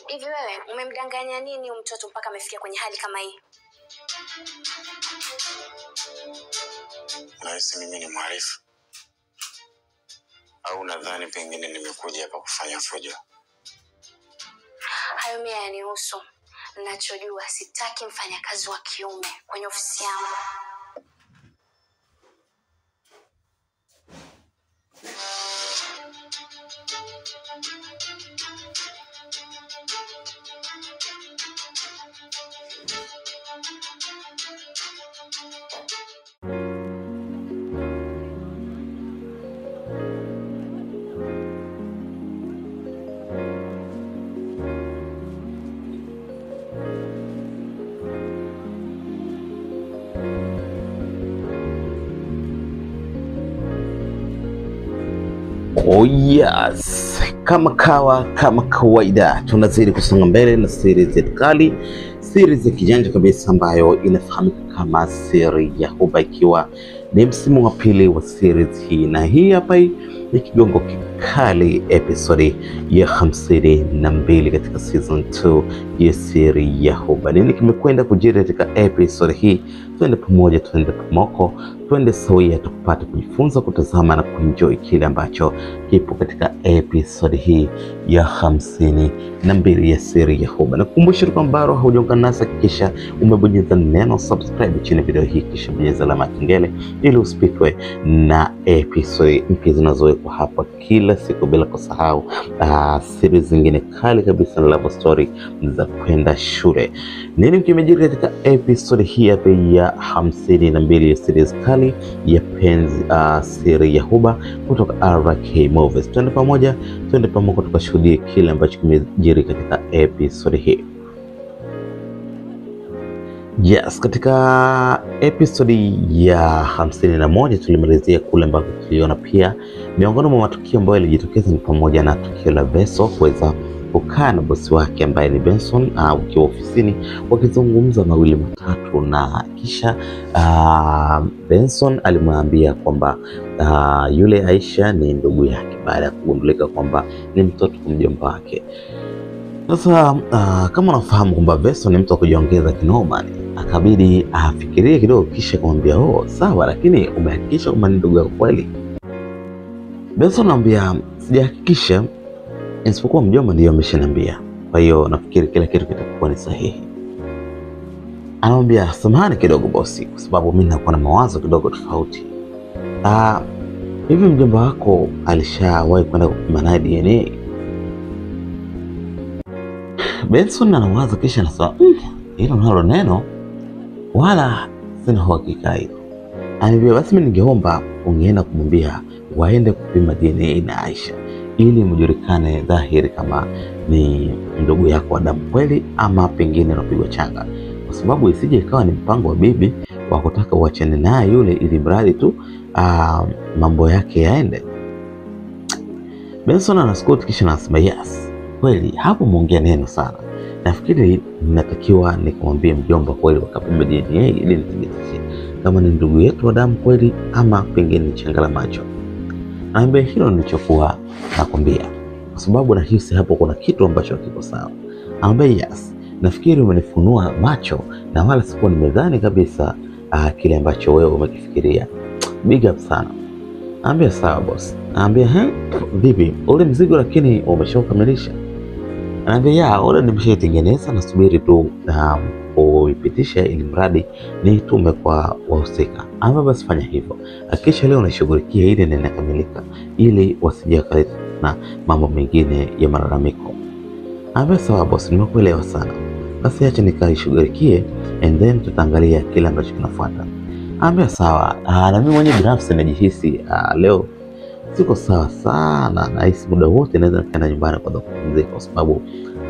Hivi wewe umemdanganya nini mtoto mpaka amefikia kwenye hali kama hii? Nahisi mimi ni mhalifu? Au nadhani pengine nimekuja hapa kufanya fujo? Hayo mimi hayanihusu. Ninachojua sitaki mfanyakazi wa kiume kwenye ofisi yangu. Oh yes, kama kawaida tunazidi kusonga mbele na series yetu kali, series ya kijanja kabisa ambayo inafahamika kama Siri ya Huba, ikiwa ni msimu wa pili wa series hii, na hii hapa ni kigongo kikali, episode ya 52 katika season 2 ya Siri ya Huba. Nini kimekwenda kujiri katika episode hii? Twende pamoja, twende pamoko, twende sawia, tupate kujifunza, kutazama na kuenjoy kile ambacho kipo katika episode hii ya 52 ya Siri ya Huba. Na kukumbusha kwamba bado haujaungana nasi, kisha umebonyeza neno subscribe chini video hii, kisha bonyeza alama ya kengele ili usipitwe na episode mpya zinazowekwa hapa kila siku, bila kusahau series zingine kali kabisa na love story za kwenda shule. Nini kimejiri katika episode hii hapa ya 52 ya series kali ya penzi Siri ya Huba kutoka RK Movies? Twende pamoja, twende pamoja tukashuhudie kile ambacho kimejiri katika episode hii. Yes, katika episode ya 51 tulimalizia kule ambako tuliona pia miongoni mwa matukio ambayo yalijitokeza ni pamoja na tukio la Benson kuweza kukaa na bosi wake ambaye ni Benson wakiwa ofisini wakizungumza mawili matatu, na kisha Benson alimwambia kwamba yule Aisha ni ndugu yake baada ya kugundulika kwamba ni mtoto wa mjomba wake. Sasa kama unafahamu kwamba Benson ni mtu wa kujiongeza kinoma, akabidi afikirie kidogo, kisha kumwambia sawa, lakini umehakikisha kwamba ni ndugu yako kweli? Benson anamwambia sijahakikisha, isipokuwa mjomba ndiyo ameshaniambia, kwa hiyo nafikiri kila kitu kitakuwa ni sahihi. Anamwambia samahani kidogo bosi, kwa sababu mimi nakuwa na mawazo kidogo tofauti. Hivi mjomba wako alishawahi kwenda kupima naye DNA? Benson anawaza kisha anasema hilo nalo neno wala sina uhakika hilo. Anambia basi mimi ningeomba ungeenda kumwambia waende kupima DNA na Aisha ili mjulikane dhahiri kama ni ndugu yako wa damu kweli ama pengine anapigwa changa, kwa sababu isije ikawa ni mpango wa bibi wa kutaka uachane naye yule ili mradi tu mambo yake yaende. Benson anaskuti kisha anasema yes, kweli hapo muongea neno sana. Nafikiri ninatakiwa nikamwambie mjomba kweli wakapima DNA ili nithibitishe kama ni ndugu yetu wa damu kweli ama pengine ni changa la macho. Naambia hilo nilichokuwa nakwambia, kwa sababu nahisi hapo kuna kitu ambacho hakiko sawa. Naambia yes, nafikiri umenifunua macho na wala sikuwa nimedhani kabisa kile ambacho wewe umekifikiria. Big up sana. Naambia sawa boss. Naambia vipi ule mzigo lakini umeshakamilisha? Naambia ule nimeshaitengeneza, nasubiri tu uipitisha ili mradi nitume kwa wahusika. Ama basi fanya hivyo, hakikisha leo unashughulikia ili ninakamilika, ili wasije kaleta na mambo mengine ya malalamiko. Naambia sawa boss, nimekuelewa sana, basi acha nikaishughulikie and then tutaangalia kile ambacho kinafuata. Naambia sawa. Na mimi mwenyewe binafsi najihisi leo siko sawa sana, nahisi muda wote naweza kwenda nyumbani kwa kupumzika kwa sababu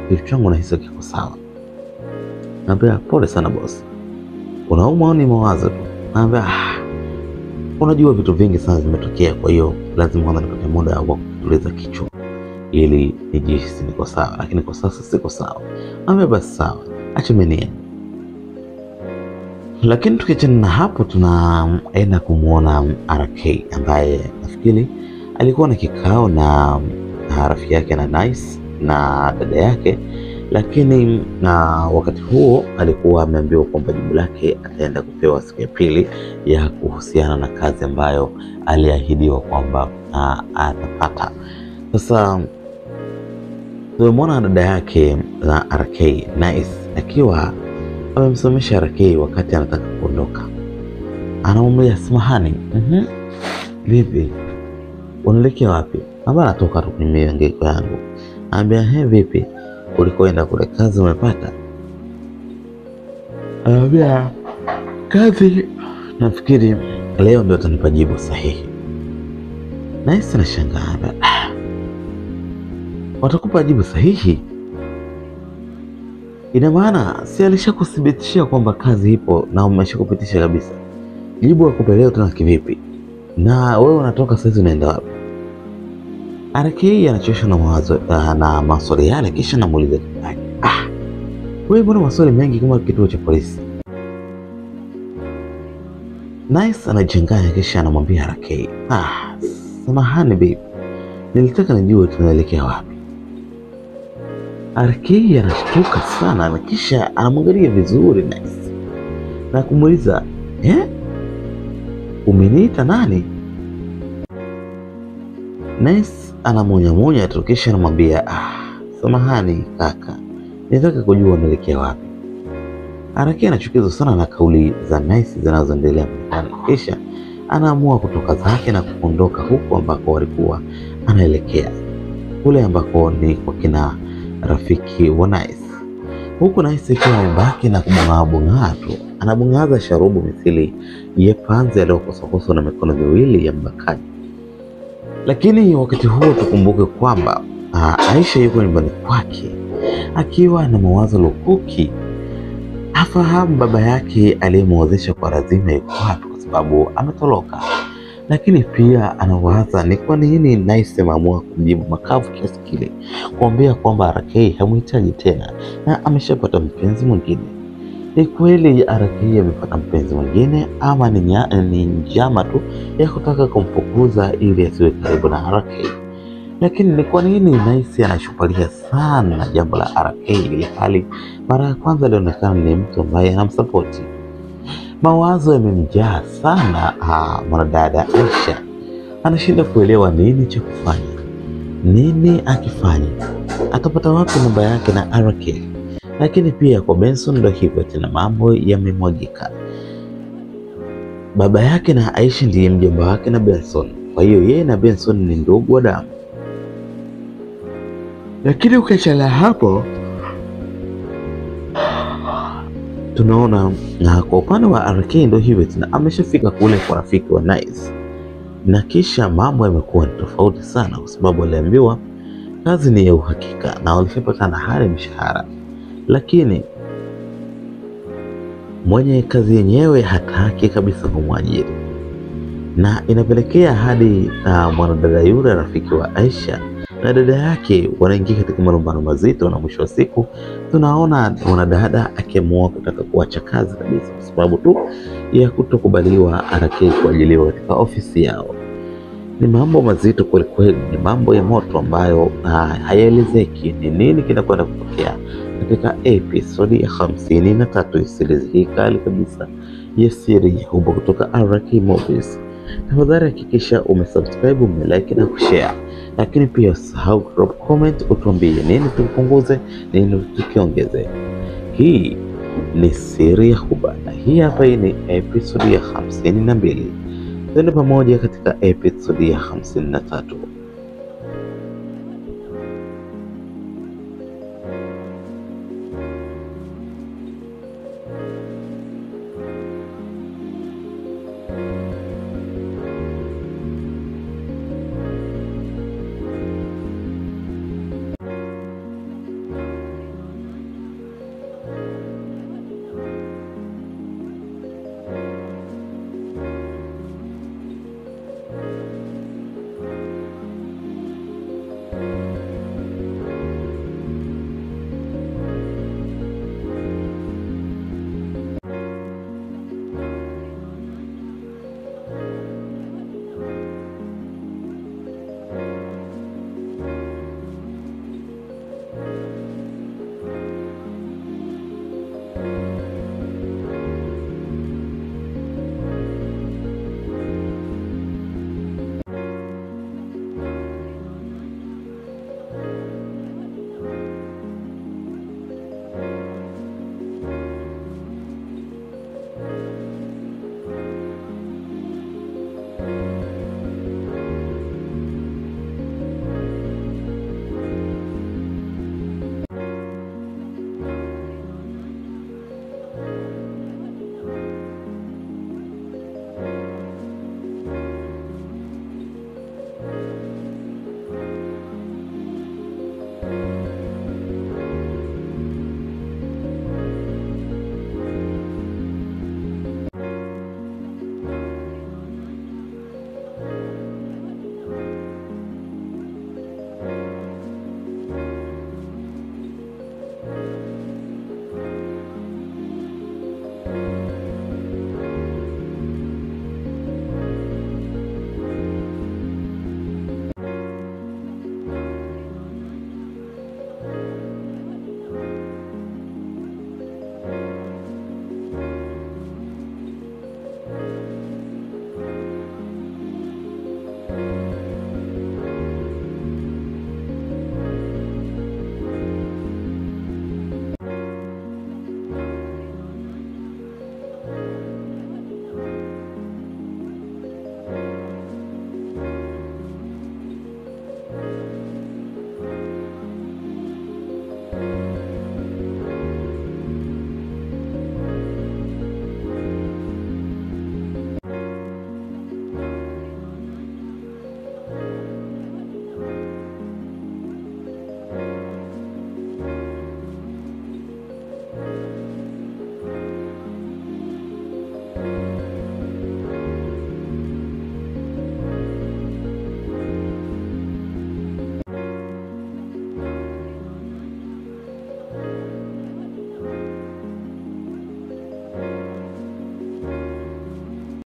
kitu changu nahisi kiko sawa. Naambia pole sana boss, unaumwa au ni mawazo tu? Naambia unajua vitu vingi sana vimetokea, kwa hiyo lazima kwanza nipate muda wa kutuliza kichwa. ili nijihisi niko sawa, lakini kwa sasa siko sawa. Ambe basi sawa, acha mimi niende. Lakini tukiachana na hapo, tunaenda kumuona RK ambaye nafikiri alikuwa na kikao na rafiki yake na Nice na dada yake, lakini wakati huo alikuwa ameambiwa kwamba jibu lake ataenda kupewa siku ya pili ya kuhusiana na kazi ambayo aliahidiwa kwamba atapata. Sasa tumemwona dada yake na RK Nice akiwa amemsomesha RK wakati anataka kuondoka. Anamwambia samahani, vipi? Unaelekea wapi? Amba natoka tu kwenye mihangaiko yangu. Anambia vipi? Ulikoenda kule kazi umepata? Anambia kazi nafikiri leo ndio atanipa jibu sahihi. Nice anashangaa. Watakupa jibu sahihi? Ina maana si alishakuthibitishia kwamba kazi ipo na umeshakupitisha kabisa. Jibu akupe leo tena kivipi? Na wewe unatoka sasa unaenda wapi? RK anachoshwa na mawazo na maswali yale, kisha namuuliza wewe mbona maswali mengi kama kituo cha polisi? Nice anachanganya, kisha anamwambia RK, samahani babe, nilitaka nijue tunaelekea wapi. RK anashtuka sana na kisha anamwangalia vizuri Nice na kumuuliza, umeniita nani? Nice anamonyamonya tu, kisha anamwambia samahani kaka, nitaka kujua unaelekea wapi. RK anachukizwa sana na kauli za Nice zinazoendelea mtaani, kisha anaamua kutoka zake na kuondoka huko ambako walikuwa anaelekea, kule ambako ni kwa kina rafiki wa Nice. Huku Nice ikiwa amebaki na kubung'aa tu, anabung'aza sharubu mithili ya panzi aliyokosakoswa na mikono miwili ya mbakaji. Lakini wakati huo tukumbuke kwamba Aisha yuko nyumbani kwake akiwa na mawazo lukuki. Hafahamu baba yake aliyemwozesha kwa lazima yuko wapi kwa sababu ametoroka. Lakini pia anawaza ni kwa nini Nice ameamua kumjibu makavu kiasi kile, kuambia kwamba RK hamhitaji tena na ameshapata mpenzi mwingine. Ni kweli RK amepata mpenzi mwingine ama ni njama tu ya kutaka kumfukuza ili asiwe karibu na RK? Lakini ni kwa nini Nice anashupalia sana jambo la RK ili hali mara ya kwanza alionekana ni mtu ambaye anamsapoti? Mawazo yamemjaa sana mwanadada Aisha. Anashinda kuelewa nini cha kufanya. Nini akifanya? Atapata wapi namba yake na RK? Lakini pia kwa Benson ndio hivyo tena, mambo yamemwagika. Baba yake na Aisha ndiye mjomba wake na Benson. Kwa hiyo yeye na Benson ni ndugu wa damu. Lakini ukiachana hapo, tunaona na kwa upande wa RK ndio hivyo tena, ameshafika kule kwa rafiki wa Nice. Na kisha mambo yamekuwa tofauti sana kwa sababu aliambiwa kazi ni ya uhakika na walishapatana hali mshahara. Lakini mwenye kazi yenyewe hataki kabisa kumwajiri. Na inapelekea hadi mwanadada yule rafiki wa Aisha na dada yake wanaingia katika malumbano mazito, na mwisho wa siku tunaona mwanadada akiamua kutaka kuacha kazi kabisa kwa sababu tu ya kutokubaliwa RK kuajiliwa katika ofisi yao. Ni mambo mazito kweli kweli, ni mambo ya moto ambayo hayaelezeki ni nini kinakwenda kutokea katika episodi ya 53 series hii kali kabisa ya siri ya Huba kutoka RK Movies. Tafadhali hakikisha umesubscribe, umelike na kushare. Lakini pia usahau drop comment utuambie nini tupunguze, nini tukiongeze. Hii ni siri ya Huba na hii hapa ni episodi ya 52. Twende pamoja katika episodi ya 53. Thank you.